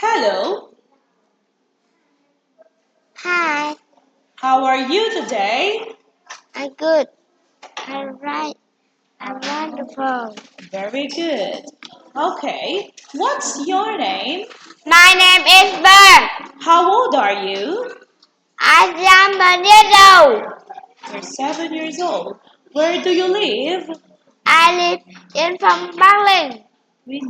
Hello, Hi, how are you today? I'm good. I'm right. I'm wonderful. Very good. Okay, what's your name? My name is Bird. How old are you? I am 7 years old. You're 7 years old. Where do you live? I live in from Berlin We-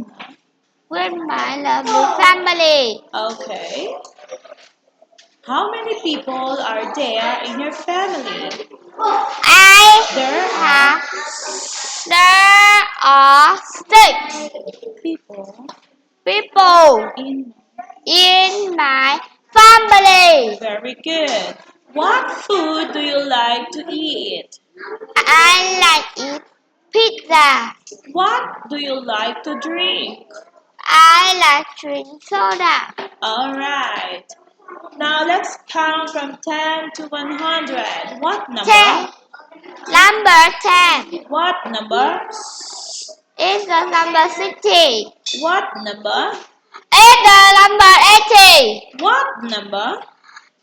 with my lovely family. Okay. How many people are there in your family? I There are have there are people people in. in my family. Very good. What food do you like to eat? I like eat pizza. What do you like to drink? I like drink soda. All right. Now let's count from 10 to 100. What 10. number? Number 10 What number? is the number 60. What number? Is the number 80. What number?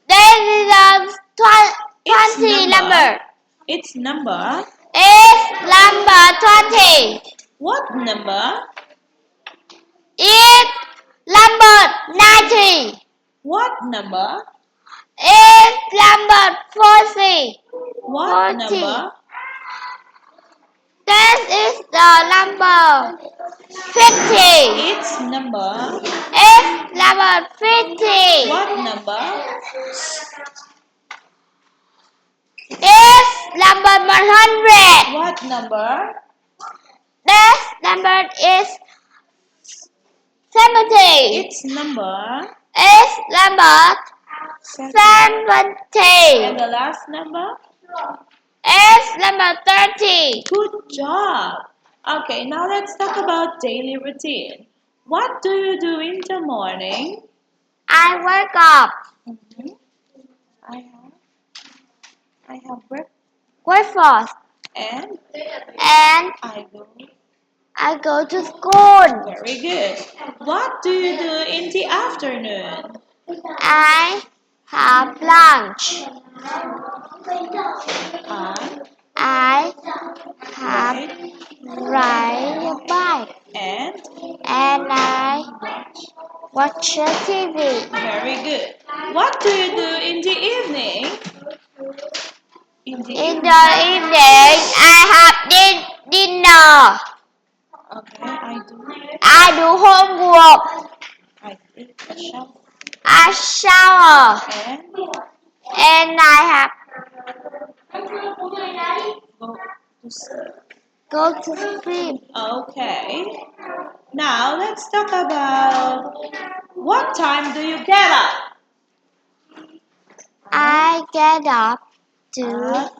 This is the It's 20 number. number. It's number. Is number 20. What number? Is number 90. What number? Is number 40. What 40. number? This is the number 50. It's number. Is number 50. What number? Is number 100. What number? This number is 70. It's number. Is number 7. 70. And the last number? Is number 30. Good job. Okay, now let's talk about daily routine. What do you do in the morning? I wake up. Mhm. I have I have Breakfast. and And I go. go to school. Very good. What do you do in the afternoon? I have lunch. I I have ride ride a bike. and And I watch a TV. very good. What do you do in the evening? In the In evening. the evening, I have dinner. Okay, I do. I do homework. I take a shower I shower. and And I have go to sleep. go to sleep. Okay. Now let's talk about what time do you get up? I get up At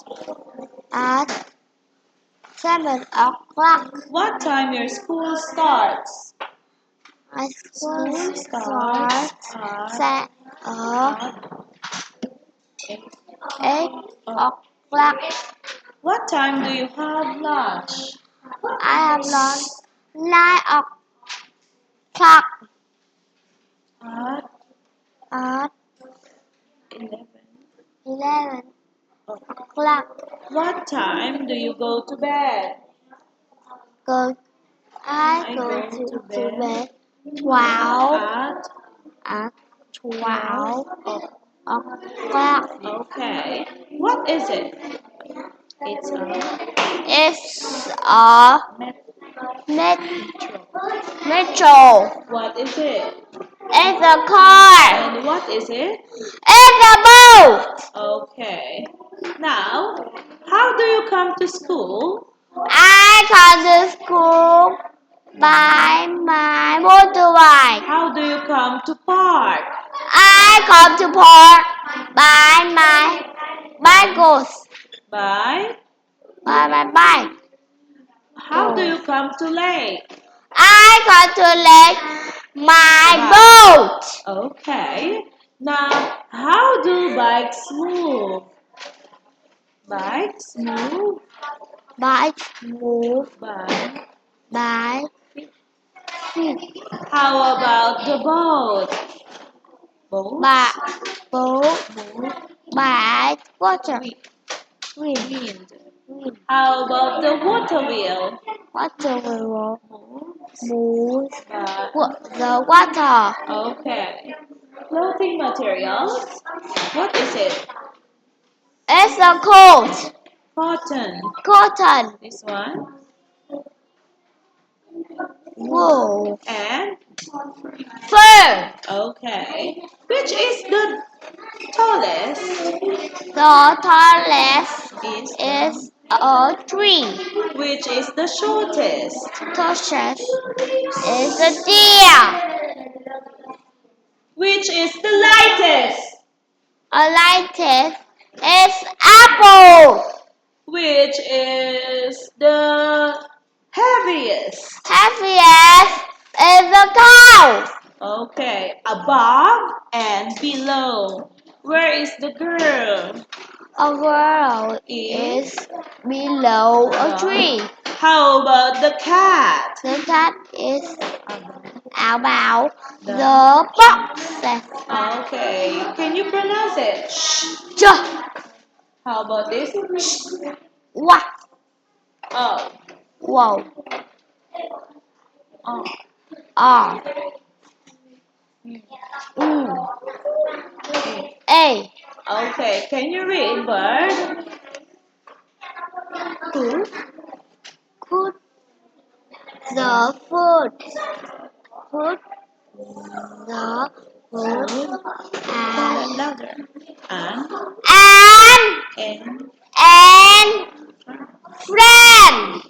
at 7 o'clock. what time your school starts? My school Starts starts at at 8. 8 o'clock. What time do you have lunch? I have lunch 9 o'clock. At At 11. 11 o'clock. What time do you go to bed? Go. I go to bed 12 At at 12 o'clock. okay. What is it? It's a It's a met- metro. What is it? It's a car. And what is it? It's a boat. Okay. Now, how do you come to school? I come to school by my motorbike. How do you come to park? I come to park by my bicycles. By? By my bike. How do you come to lake? I come to lake my boat. Okay. Now, how do bikes move? Bikes move Bike move by. by feet. How about the boat? Boat. Boat. By water. Wind. Wind. How about the water wheel? Water will Moves move by the water. okay. Clothing materials. What is it? It's a coat. Cotton. Cotton. This one. Wool. And Fur. okay. Which is the tallest? The tallest Is is a tree. which is the shortest? Tortoise is a deer. Which is the lightest? A lightest is apple. Which is the heaviest? Heaviest is a cow. Okay, above and below. Where is the girl? A girl is below a tree. How about the cat? The cat is about The the boxes. okay, can you pronounce it? Ch. How about this? What? Oh, Whoa. oh. R. A. Okay, can you read bird? Who? Put the food. Put the food and Louder. And and and and friend.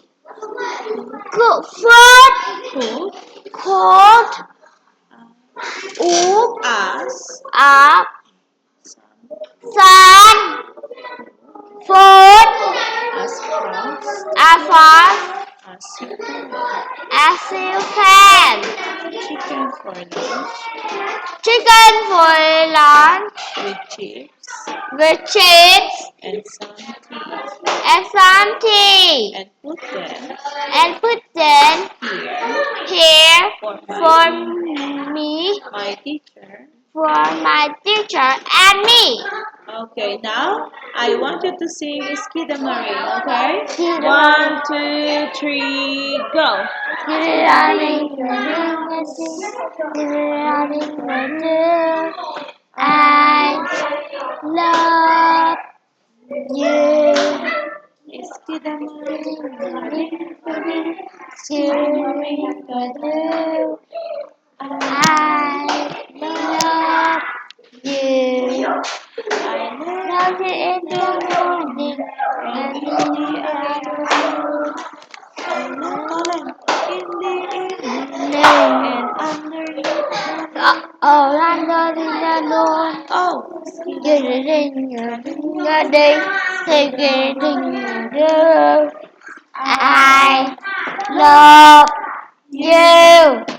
Cook food. who? Cold. Up. Us. Up. Sun. Food. As fast As fast as you can. as you can. Chicken for lunch Chicken for lunch with chips with chips and some tea. and some tea. And put them And put them here here for for my, me, my teacher. for my teacher and me. Okay, now I want you to sing Skid Marine, okay? Skid 1, 2, 3, go. I love you. Skid Marine, Skid I love you. I Love you in the morning and in the afternoon. love in the evening No. and underneath. Oh, under the moon. Oh, Get it in your day. Take it in your I love you.